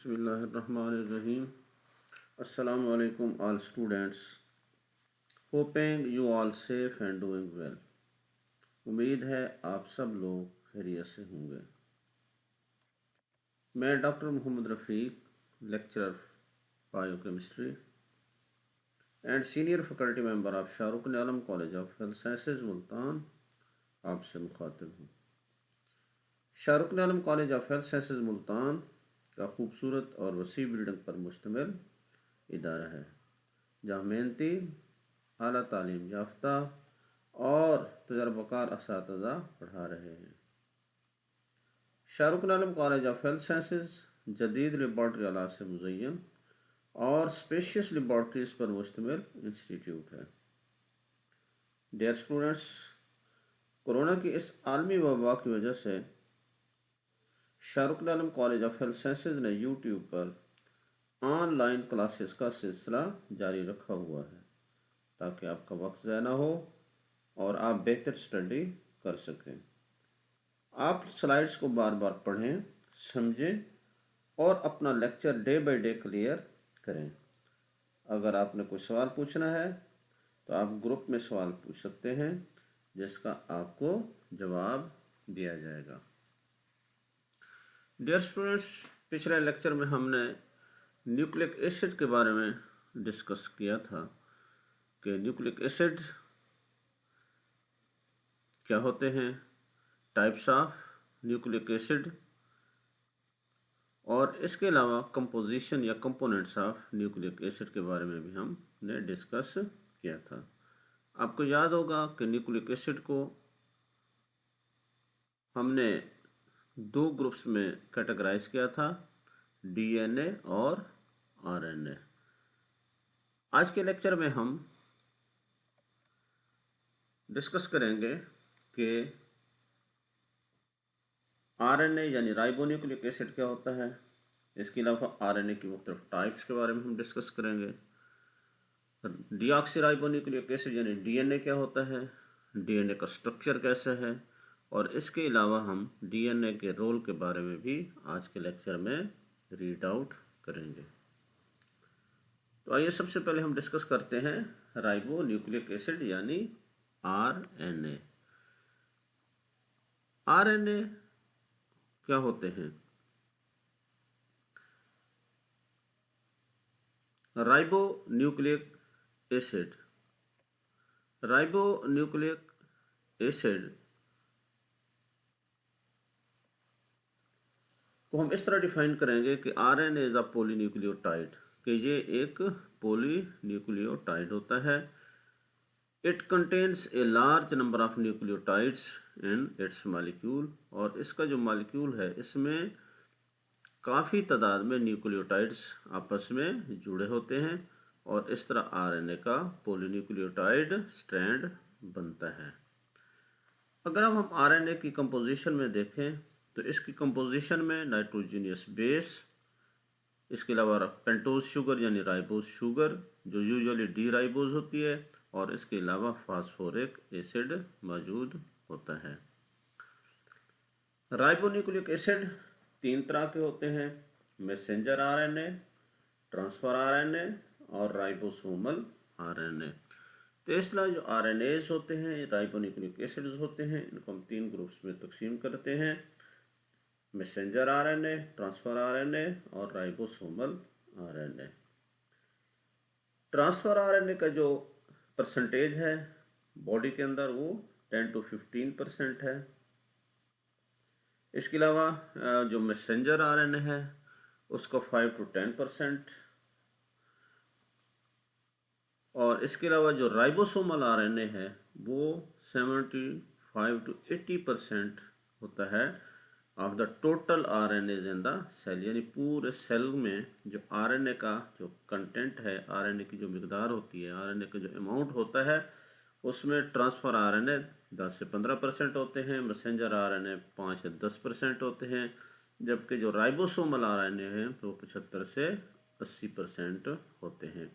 Bismillahirrahmanirrahim. Assalamu alaikum all students. Hoping you all safe and doing well. उम्मीद है आप सब लोग खैरियत से होंगे। मैं doctor Mohammad Rafiq, lecturer biochemistry and senior faculty member of Shahrukh Alam College of Health Sciences Multan आपसे मुखातिब हूँ। Shahrukh Alam College of Health Sciences Multan का खूबसूरत और वसी बिल्डिंग पर मुश्तमिल इदारा है, जहाँ मेहनती, आला तालीम याफ्ता और तजर्बाकार असातिज़ा पढ़ा रहे हैं। Shahrukh Alam College of Health sciences जदीद लेबॉर्ट्री आलात से मुज़य्यन और स्पेशियस लेबॉर्ट्रीज़ पर मुश्तमिल इंस्टीट्यूट है। डियर स्टूडेंट्स, कोरोना की इस आलमी वबा की वजह से Shahrukh Alam College of Health sciences ने यूट्यूब पर ऑनलाइन क्लासेस का सिलसिला जारी रखा हुआ है, ताकि आपका वक्त ज़ाया ना हो और आप बेहतर स्टडी कर सकें। आप स्लाइड्स को बार बार पढ़ें, समझें और अपना lecture day by day clear करें। अगर आपने कोई सवाल पूछना है तो आप ग्रुप में सवाल पूछ सकते हैं, जिसका आपको जवाब दिया जाएगा। डियर स्टूडेंट्स, पिछले लेक्चर में हमने न्यूक्लिक एसिड के बारे में डिस्कस किया था कि न्यूक्लिक एसिड क्या होते हैं, टाइप्स ऑफ न्यूक्लिक एसिड, और इसके अलावा कंपोजिशन या कंपोनेंट्स ऑफ न्यूक्लिक एसिड के बारे में भी हमने डिस्कस किया था। आपको याद होगा कि न्यूक्लिक एसिड को हमने दो ग्रुप्स में कैटेगराइज किया था, डीएनए और आरएनए। आज के लेक्चर में हम डिस्कस करेंगे कि आरएनए यानी राइबोन्यूक्लिक एसिड क्या होता है। इसके अलावा आरएनए की मुख्तलिफ टाइप्स के बारे में हम डिस्कस करेंगे। डीऑक्सीराइबोन्यूक्लिक एसिड यानी डीएनए क्या होता है, डीएनए का स्ट्रक्चर कैसा है, और इसके अलावा हम डीएनए के रोल के बारे में भी आज के लेक्चर में रीड आउट करेंगे। तो आइए सबसे पहले हम डिस्कस करते हैं राइबोन्यूक्लिक एसिड यानी आरएनए। आरएनए क्या होते हैं? राइबोन्यूक्लिक एसिड को हम इस तरह डिफाइन करेंगे कि आरएनए इज अ पॉलीन्यूक्लियोटाइड, कि ये एक पॉलीन्यूक्लियोटाइड होता है। It contains a large number of nucleotides in its molecule, और इसका जो मॉलिक्यूल है इसमें काफ़ी तादाद में न्यूक्लियोटाइड्स आपस में जुड़े होते हैं, और इस तरह आरएनए का पॉलीन्यूक्लियोटाइड स्ट्रैंड बनता है। अगर हम आरएनए की कंपोजिशन में देखें तो इसकी कंपोजिशन में नाइट्रोजनियस बेस, इसके अलावा पेंटोज शुगर यानी राइबोज शुगर जो यूजुअली डी राइबोज होती है, और इसके अलावा फास्फोरिक एसिड मौजूद होता है। राइबोन्यूक्लिक एसिड तीन तरह के होते हैं, मैसेंजर आरएनए, ट्रांसफर आरएनए और राइबोसोमल आरएनए। तो इसलिए जो आरएनएज होते हैं, राइबोन्यूक्लिक एसिड्स होते हैं, इनको हम तीन ग्रुप्स में तकसीम करते हैं, मैसेंजर आरएनए, ट्रांसफर आरएनए और राइबोसोमल आरएनए। ट्रांसफर आरएनए का जो परसेंटेज है बॉडी के अंदर वो 10 to 15% है। इसके अलावा जो मैसेंजर आरएनए है उसका 5 to 10%, और इसके अलावा जो राइबोसोमल आरएनए है वो 75 to 80% होता है of the total RNAs in the cell, यानी पूरे सेल में जो आरएनए का जो कंटेंट है, आरएनए की जो मिकदार होती है, आरएनए का जो अमाउंट होता है, उसमें ट्रांसफर आरएनए 10 से 15% होते हैं, मैसेंजर आरएनए 5 से 10% होते हैं, जबकि जो राइबोसोमल आरएनए है तो 75 से 80% होते हैं।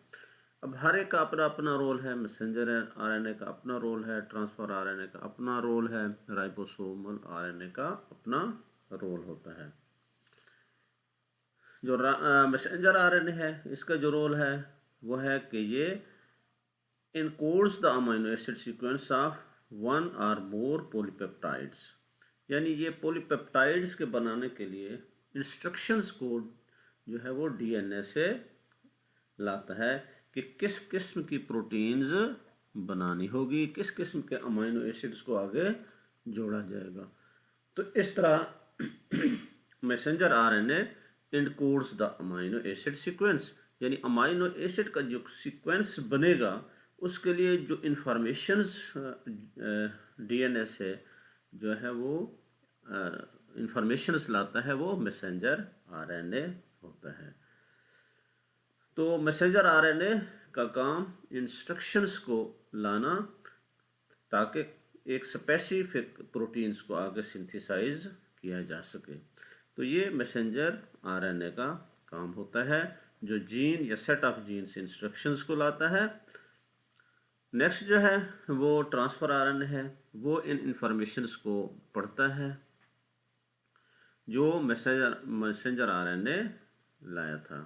अब हर एक का अपना अपना रोल है, मैसेंजर आरएनए का अपना रोल है, ट्रांसफर आरएनए का अपना रोल है, राइबोसोमल आरएनए का अपना रोल होता है। जो मैसेंजर आरएनए है, इसका जो रोल है वो है कि ये encodes the amino acid sequence of one और मोर पॉलीपेप्टाइड्स, यानी ये पॉलीपेप्टाइड्स के बनाने के लिए इंस्ट्रक्शंस कोड जो है वो डीएनए से लाता है कि किस किस्म की प्रोटीन्स बनानी होगी, किस किस्म के अमीनो एसिड्स को आगे जोड़ा जाएगा। तो इस तरह messenger RNA encodes the amino acid sequence, यानी अमीनो एसिड का जो सीक्वेंस बनेगा उसके लिए जो इंफॉर्मेशंस डीएनए से जो है वो इंफॉर्मेशंस लाता है वो मैसेंजर आरएनए होता है। तो मैसेंजर आरएनए का काम इंस्ट्रक्शंस को लाना ताकि एक स्पेसिफिक प्रोटीन्स को आगे सिंथेसाइज किया जा सके। तो ये मैसेंजर आरएनए का काम होता है जो जीन या सेट ऑफ जीन्स इंस्ट्रक्शंस को लाता है। नेक्स्ट जो है वो ट्रांसफर आरएनए है, वो इन इंफॉर्मेशंस को पढ़ता है जो मैसेंजर आरएनए लाया था,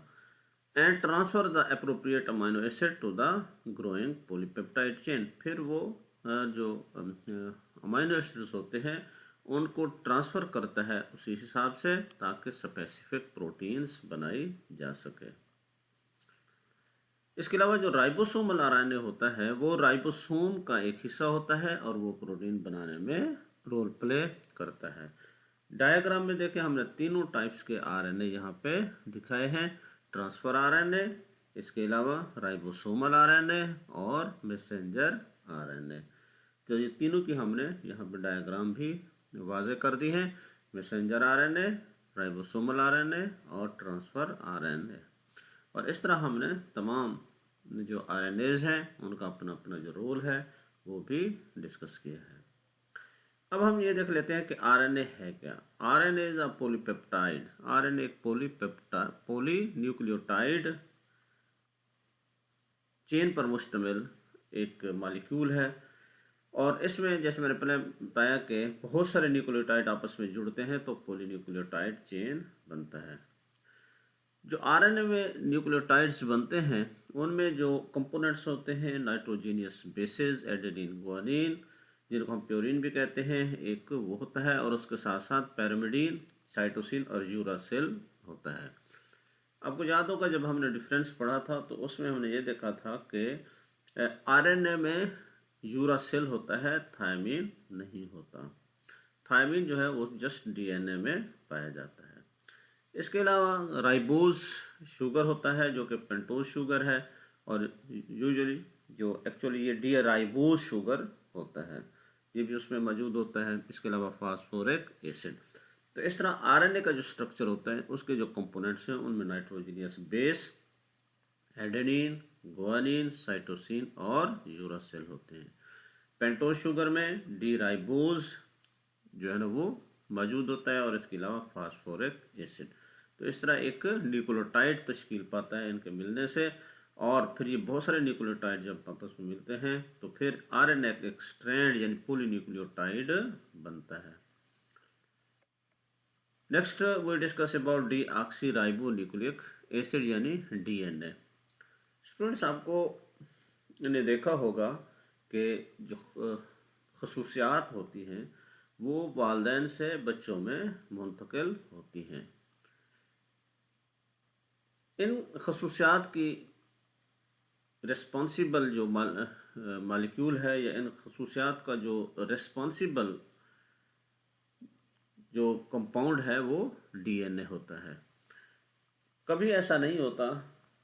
and transfer the appropriate amino acid to the growing polypeptide chain. फिर वो जो अमीनो एसिड्स होते हैं उनको ट्रांसफ़र करता है उसी हिसाब से ताकि स्पेसिफिक प्रोटीन्स बनाई जा सके। इसके अलावा जो राइबोसोमल आरएनए होता है वो राइबोसोम का एक हिस्सा होता है और वो प्रोटीन बनाने में रोल प्ले करता है। डायग्राम में देखें हमने तीनों टाइप्स के आरएनए यहाँ पे दिखाए हैं, ट्रांसफर आरएनए, इसके अलावा राइबोसोमल आरएनए और मैसेंजर आरएनए। तो ये तीनों की हमने यहाँ पे डायग्राम भी वाज़े कर दी है, मैसेंजर आरएनए, राइबोसोमल आरएनए और ट्रांसफर आरएनए। और इस तरह हमने तमाम जो आरएनएज हैं उनका अपना अपना जो रोल है वो भी डिस्कस किया है। अब हम ये देख लेते हैं कि आरएनए है क्या। RNA is a polypeptide. RNA एक पॉलीन्यूक्लियोटाइड चेन पर मुश्तमिल एक मॉलिक्यूल है और इसमें जैसे मैंने पहले बताया कि बहुत सारे न्यूक्लियोटाइड आपस में जुड़ते हैं तो पॉलीन्यूक्लियोटाइड चेन बनता है। जो आरएनए में न्यूक्लियोटाइड्स बनते हैं उनमें जो कंपोनेंट्स होते हैं नाइट्रोजीनियस बेसेस, एडेनिन, गुआनिन, जिनको हम प्योरीन भी कहते हैं, एक वो होता है और उसके साथ साथ पैरामिडीन, साइटोसिन और यूरासिल होता है। आपको याद होगा जब हमने डिफरेंस पढ़ा था तो उसमें हमने ये देखा था कि आरएनए में यूरासिल होता है, थायमीन नहीं होता। थायमीन जो है वो जस्ट डीएनए में पाया जाता है। इसके अलावा राइबोज शुगर होता है जो कि पेंटोज शुगर है और यूजुअली जो एक्चुअली ये डी राइबोज शुगर होता है, ये भी उसमें मौजूद होता है। इसके अलावा फास्फोरिक एसिड। तो इस तरह आरएनए का जो स्ट्रक्चर होता है उसके जो कंपोनेंट्स हैं उनमें nitrogenous base, adenine, guanine, cytosine और यूरासिल होते हैं। पेंटोज शुगर में डी राइबोज जो है ना वो मौजूद होता है और इसके अलावा फास्फोरिक एसिड। तो इस तरह एक न्यूक्लियोटाइड तश्कील पाता है इनके मिलने से, और फिर ये बहुत सारे न्यूक्लियोटाइड जब आपस में मिलते हैं तो फिर आरएनए एक स्ट्रैंड यानी पॉलीन्यूक्लियोटाइड बनता है। Next we discuss about deoxyribonucleic acid यानी डीएनए। स्टूडेंट्स आपको ने देखा होगा कि जो खसूसियात होती हैं वो वालिदैन से बच्चों में मुंतकिल होती हैं। इन खसूसियात की रिस्पॉन्सिबल जो मालिक्यूल है या इन खसूसियात का जो रिस्पॉन्सिबल जो कंपाउंड है वो डीएनए होता है। कभी ऐसा नहीं होता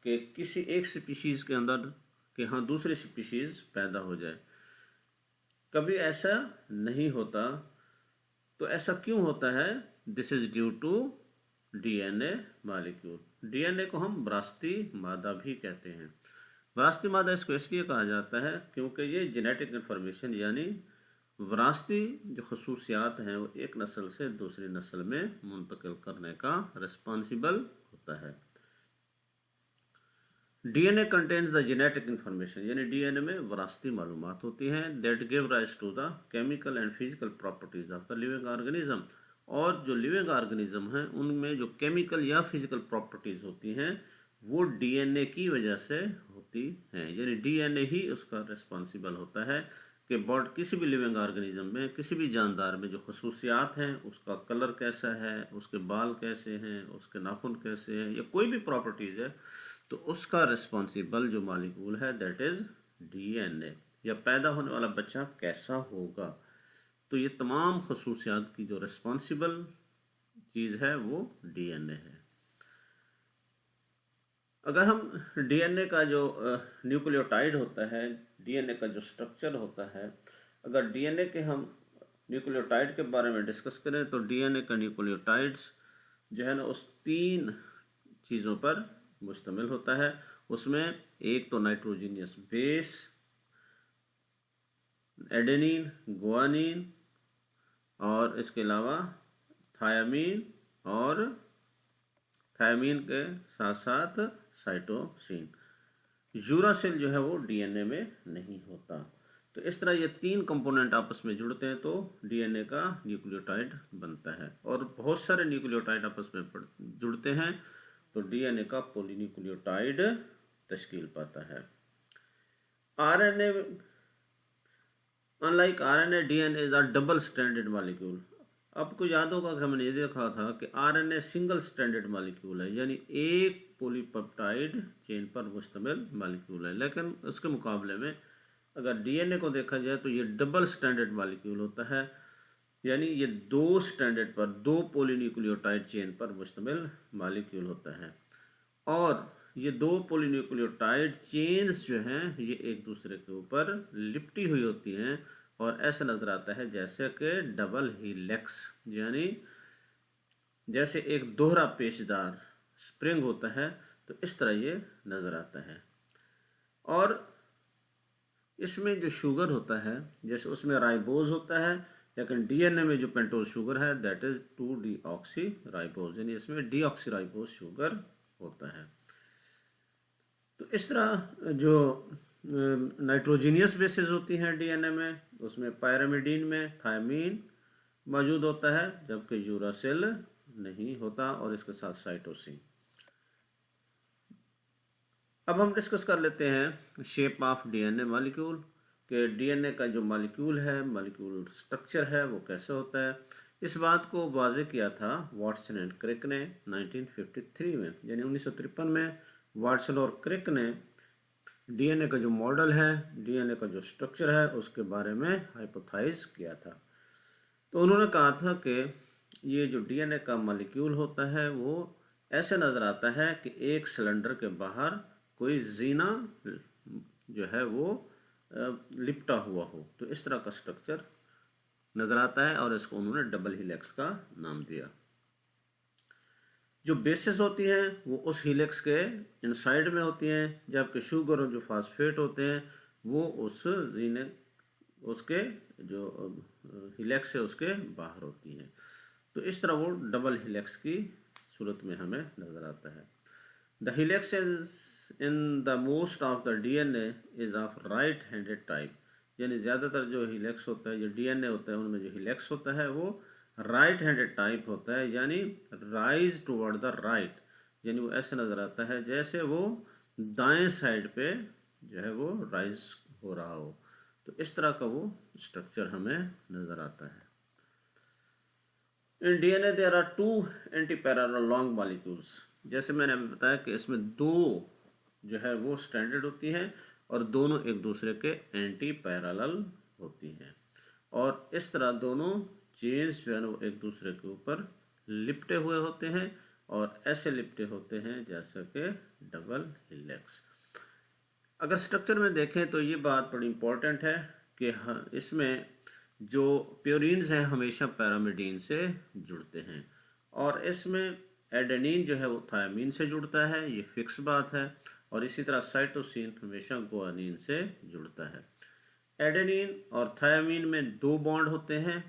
कि किसी एक स्पीशीज़ के अंदर कि हाँ दूसरी स्पीशीज़ पैदा हो जाए, कभी ऐसा नहीं होता। तो ऐसा क्यों होता है? This is due to DNA molecule. DNA को हम विरासती मादा भी कहते हैं। विरासती मादा इसको इसलिए कहा जाता है क्योंकि ये जेनेटिक इन्फॉर्मेशन यानी विरासती जो खसूसियात हैं वो एक नस्ल से दूसरी नस्ल में मुंतकिल करने का रिस्पॉन्सिबल होता है। DNA contains the genetic information, यानी डीएनए में विरासती मालूमात होती हैं that give rise to the chemical and physical properties of the living organism. और जो लिविंग ऑर्गेनिज्म हैं उनमें जो केमिकल या फिजिकल प्रॉपर्टीज़ होती हैं वो डीएनए की वजह से होती हैं, यानी डीएनए ही उसका रिस्पॉन्सिबल होता है कि बॉडी किसी भी लिविंग ऑर्गेनिज्म में, किसी भी जानदार में जो खसूसियात हैं, उसका कलर कैसा है, उसके बाल कैसे हैं, उसके नाखून कैसे हैं, या कोई भी प्रॉपर्टीज़ है, तो उसका रिस्पॉन्सिबल जो मालिक्यूल है दैट इज़ डीएनए। या पैदा होने वाला बच्चा कैसा होगा, तो ये तमाम खसूसियात की जो रिस्पॉन्सिबल चीज़ है वो डीएनए है। अगर हम डीएनए का जो न्यूक्लियोटाइड होता है, डीएनए का जो स्ट्रक्चर होता है, अगर डीएनए के हम न्यूक्लियोटाइड के बारे में डिस्कस करें तो डीएनए का न्यूक्लियोटाइड्स जो है ना उस 3 चीज़ों पर मुश्तमिल होता है। उसमें एक तो नाइट्रोजीनियस बेस, एडेनिन, गुआनिन, और इसके अलावा थायामीन, और थायामीन के साथ साथ साइटोसिन। यूरासिल जो है वो डीएनए में नहीं होता। तो इस तरह ये 3 कंपोनेंट आपस में जुड़ते हैं तो डीएनए का न्यूक्लियोटाइड बनता है, और बहुत सारे न्यूक्लियोटाइड आपस में जुड़ते हैं तो डीएनए का पॉलीन्यूक्लियोटाइड तश्कील पाता है। RNA, unlike RNA, DNA is a double stranded molecule. आपको याद होगा कि हमने ये देखा था कि आरएनए सिंगल स्ट्रैंडेड मॉलिक्यूल है, यानी एक पॉलीपेप्टाइड चेन पर मुश्तमिल मॉलिक्यूल है, लेकिन उसके मुकाबले में अगर डीएनए को देखा जाए तो ये डबल स्ट्रैंडेड मॉलिक्यूल होता है, यानी ये 2 स्ट्रैंडेड पर, 2 पॉलीन्यूक्लियोटाइड चेन पर मुश्तमिल मॉलिक्यूल होता है। और ये 2 पॉलीन्यूक्लियोटाइड चेन्स जो हैं ये एक दूसरे के ऊपर लिपटी हुई होती हैं, और ऐसा नजर आता है जैसे कि डबल हीलेक्स, यानी जैसे एक दोहरा पेचदार स्प्रिंग होता है, तो इस तरह ये नजर आता है। और इसमें जो शुगर होता है, जैसे उसमें राइबोज होता है, लेकिन डीएनए में जो पेंटोज शुगर है दैट इज 2-डीऑक्सी राइबोज, यानी इसमें डीऑक्सी राइबोज शुगर होता है। तो इस तरह जो नाइट्रोजीनियस बेसिस होती हैं डीएनए में, उसमें पायरामिडीन में थायमीन मौजूद होता है, जबकि यूरासिल नहीं होता, और इसके साथ साइटोसिन। अब हम डिस्कस कर लेते हैं शेप ऑफ डीएनए मॉलिक्यूल, कि डीएनए का जो मॉलिक्यूल है, मॉलिक्यूल स्ट्रक्चर है, वो कैसे होता है। इस बात को वाज़ेह किया था वाटसन एंड क्रिक ने 1953 में, यानी 1953 में वाटसन और क्रिक ने डीएनए का जो मॉडल है, डीएनए का जो स्ट्रक्चर है, उसके बारे में हाइपोथेसाइज किया था। तो उन्होंने कहा था कि ये जो डीएनए का मॉलिक्यूल होता है वो ऐसे नज़र आता है कि एक सिलेंडर के बाहर कोई जीना जो है वो लिपटा हुआ हो, तो इस तरह का स्ट्रक्चर नज़र आता है, और इसको उन्होंने डबल हीलेक्स का नाम दिया। जो बेसिस होती हैं वो उस हीलेक्स के इनसाइड में होती हैं, जबकि शुगर और जो फास्फेट होते हैं वो उस जीने, उसके जो हीलेक्स है उसके बाहर होती हैं। तो इस तरह वो डबल हीलेक्स की सूरत में हमें नज़र आता है। The helix is in the most of the DNA is of right handed type, यानी ज़्यादातर जो हीलेक्स होता है, जो डीएनए होता है, उनमें जो हीलेक्स होता है वो राइट हैंडेड टाइप होता है, यानी राइज टुवर्ड द राइट, यानी वो ऐसे नज़र आता है जैसे वो दाएं साइड पे जो है वो राइज हो रहा हो। तो इस तरह का वो स्ट्रक्चर हमें नज़र आता है। In DNA there are 2 antiparallel long molecules, जैसे मैंने अभी बताया कि इसमें 2 जो है वो स्ट्रैंडेड होती हैं, और दोनों एक दूसरे के एंटी पैरेलल होती हैं, और इस तरह दोनों चेन्स जो है ना वो एक दूसरे के ऊपर लिपटे हुए होते हैं, और ऐसे लिपटे होते हैं जैसे कि डबल हीलेक्स। अगर स्ट्रक्चर में देखें तो ये बात बड़ी इंपॉर्टेंट है कि इसमें जो प्योरीन्स हैं हमेशा पैरामिडीन से जुड़ते हैं, और इसमें एडेनिन जो है वो थायमीन से जुड़ता है, ये फिक्स बात है, और इसी तरह साइटोसिन हमेशा गुआनिन से जुड़ता है। एडेनिन और थायमीन में 2 बॉन्ड होते हैं,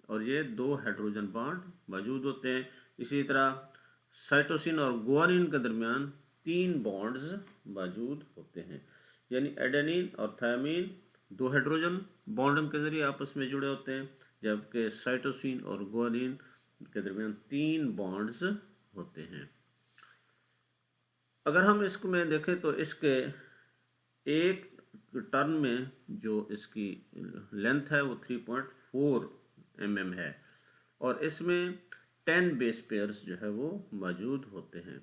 और ये 2 हाइड्रोजन बॉन्ड मौजूद होते हैं। इसी तरह साइटोसिन और गुआनिन के दरमियान 3 बॉन्ड्स मौजूद होते हैं, यानी एडेनिन और थायमीन 2 हाइड्रोजन बॉन्ड के जरिए आपस में जुड़े होते हैं, जबकि साइटोसिन और गुआनिन के दरमियान 3 बॉन्ड्स होते हैं। अगर हम इसको में देखें तो इसके एक टर्न में जो इसकी लेंथ है वो 3.4 mm है और इसमें 10 बेस पेयर्स जो है वो मौजूद होते हैं।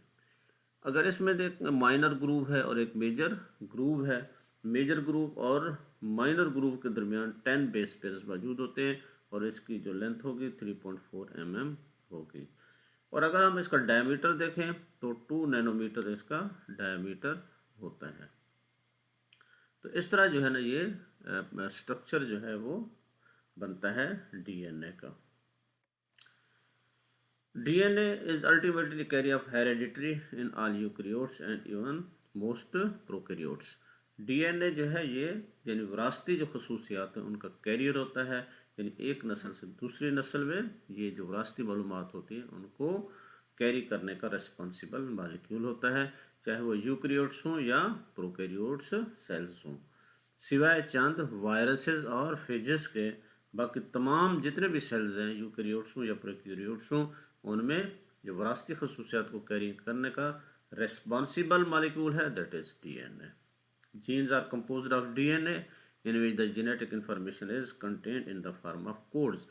अगर इसमें देख माइनर ग्रूव है और एक मेजर ग्रूव है, मेजर ग्रूव और माइनर ग्रूव के दरमियान 10 बेस पेयर्स मौजूद होते हैं और इसकी जो लेंथ होगी 3.4 mm होगी। और अगर हम इसका डायमीटर देखें तो 2 नैनोमीटर इसका डायमीटर होता है। तो इस तरह जो है ना ये स्ट्रक्चर जो है वो बनता है डीएनए का। DNA is ultimately carry off hereditary in all eukaryotes and even most prokaryotes. DNA जो है ये यानी विरासती जो खसूसियात हैं उनका कैरियर होता है, यानी एक नस्ल से दूसरी नस्ल में ये जो विरासती मालूमात होती है उनको कैरी करने का रिस्पॉन्सिबल मॉलिक्यूल होता है, चाहे वो यूकैरियोट्स हों या प्रोकैरियोट्स सेल्स हों। सिवाय चंद वायरसेस और फेजेस के बाकी तमाम जितने भी सेल्स हैं यूकैरियोट्स हों या प्रोकैरियोट्स हों उनमें जो विरासती खसूसियात को कैरी करने का रिस्पॉन्सिबल मॉलिक्यूल है that is DNA. Genes are composed of DNA in which the genetic information is contained in the form of codes।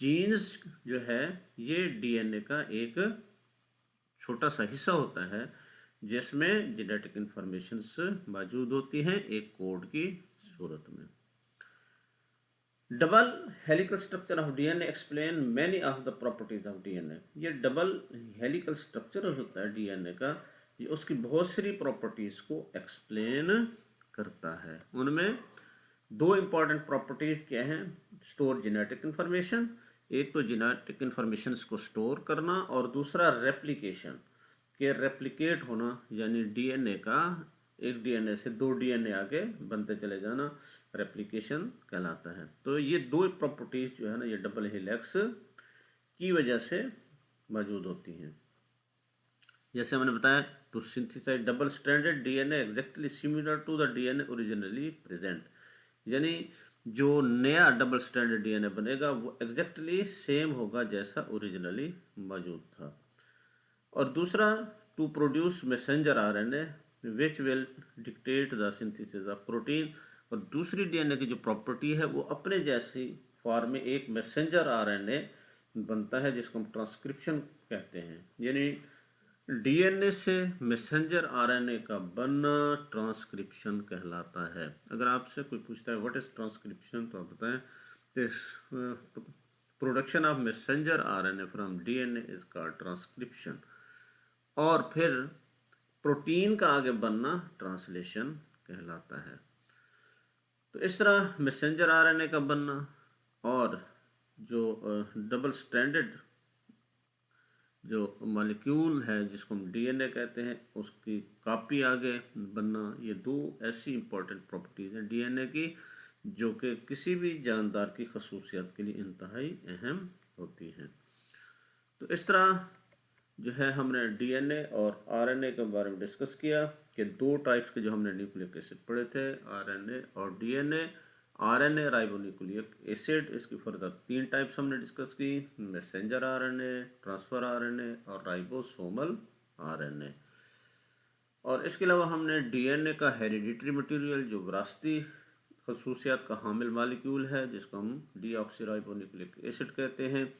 Genes जो है ये डीएनए का एक छोटा सा हिस्सा होता है जिसमें जेनेटिक इंफॉर्मेशंस मौजूद होती हैं एक कोड की सूरत में। Double helical structure of DNA explain many of the properties of DNA. ये डबल हेलिकल स्ट्रक्चर होता है डीएनए का, ये उसकी बहुत सारी प्रॉपर्टीज को एक्सप्लेन करता है। उनमें 2 इंपॉर्टेंट प्रॉपर्टीज क्या हैं? स्टोर जेनेटिक इंफॉर्मेशन, एक तो जेनेटिक इंफॉर्मेशन को स्टोर करना और दूसरा रेप्लिकेशन के रेप्लिकेट होना, यानी डीएनए का एक डीएनए से 2 डीएनए आगे बनते चले जाना रेप्लिकेशन कहलाता है। तो ये 2 प्रॉपर्टीज जो है ना ये डबल हेलिक्स की वजह से मौजूद होती हैं। जैसे हमने बताया to synthesise double stranded DNA exactly similar to the DNA originally present, यानी जो नया डबल स्ट्रैंडेड डीएनए बनेगा वो एग्जैक्टली सेम होगा जैसा ओरिजिनली मौजूद था। और दूसरा to produce messenger RNA which will dictate the synthesis of protein, और दूसरी डीएनए की जो प्रॉपर्टी है वो अपने जैसी फॉर्म में एक मैसेंजर आरएनए बनता है जिसको हम ट्रांसक्रिप्शन कहते हैं, यानी डीएनए से मैसेंजर आरएनए का बनना ट्रांसक्रिप्शन कहलाता है। अगर आपसे कोई पूछता है व्हाट इज ट्रांसक्रिप्शन तो आप बताएं this production of messenger RNA from DNA is called transcription. और फिर प्रोटीन का आगे बनना ट्रांसलेशन कहलाता है। तो इस तरह मैसेंजर आरएनए का बनना और जो डबल स्ट्रैंडेड जो मॉलिक्यूल है जिसको हम डीएनए कहते हैं उसकी कॉपी आगे बनना, ये 2 ऐसी इंपॉर्टेंट प्रॉपर्टीज हैं डीएनए की जो कि किसी भी जानदार की खसूसियत के लिए इंतहाई अहम होती हैं। तो इस तरह जो है हमने डीएनए और आरएनए के बारे में डिस्कस किया कि 2 टाइप्स के जो हमने न्यूक्लिक एसिड पढ़े थे, आरएनए और डीएनए। आरएनए राइबोन्यूक्लिक एसिड, इसकी फर्दर 3 टाइप्स हमने डिस्कस की, मैसेंजर आरएनए, ट्रांसफर आरएनए और राइबोसोमल आरएनए। और इसके अलावा हमने डीएनए का हेरिडिटरी मटेरियल जो विरासती खसूसियात का हामिल मालिक्यूल है जिसको हम डीऑक्सीराइबोन्यूक्लिक एसिड कहते हैं,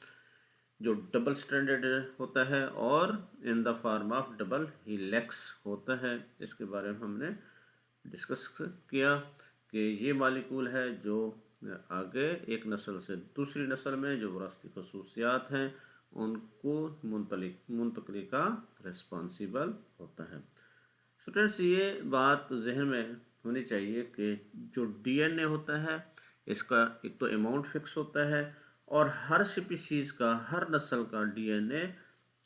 जो डबल स्ट्रैंडेड होता है और in the form of double helix होता है, इसके बारे में हमने डिस्कस किया कि ये मालिक्यूल है जो आगे एक नस्ल से दूसरी नस्ल में जो विरासती खसूसियात हैं उनको मुंतकली का रिस्पॉन्सिबल होता है। स्टूडेंट्स ये बात जहन में होनी चाहिए कि जो डीएनए होता है इसका एक तो अमाउंट फिक्स होता है और हर स्पीशीज़ का हर नस्ल का डीएनए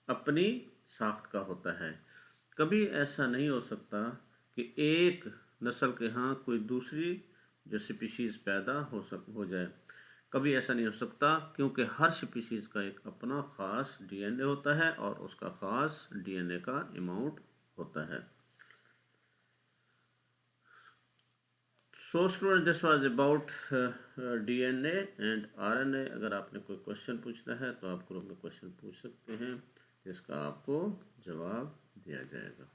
अपनी साख्त का होता है। कभी ऐसा नहीं हो सकता कि एक नस्ल के यहाँ कोई दूसरी जो स्पीशीज़ पैदा हो जाए, कभी ऐसा नहीं हो सकता क्योंकि हर स्पीशीज़ का एक अपना ख़ास डीएनए होता है और उसका ख़ास डीएनए का अमाउंट होता है। So student this was about DNA and RNA. अगर आपने कोई क्वेश्चन पूछना है तो आप ग्रुप में क्वेश्चन पूछ सकते हैं, जिसका आपको जवाब दिया जाएगा।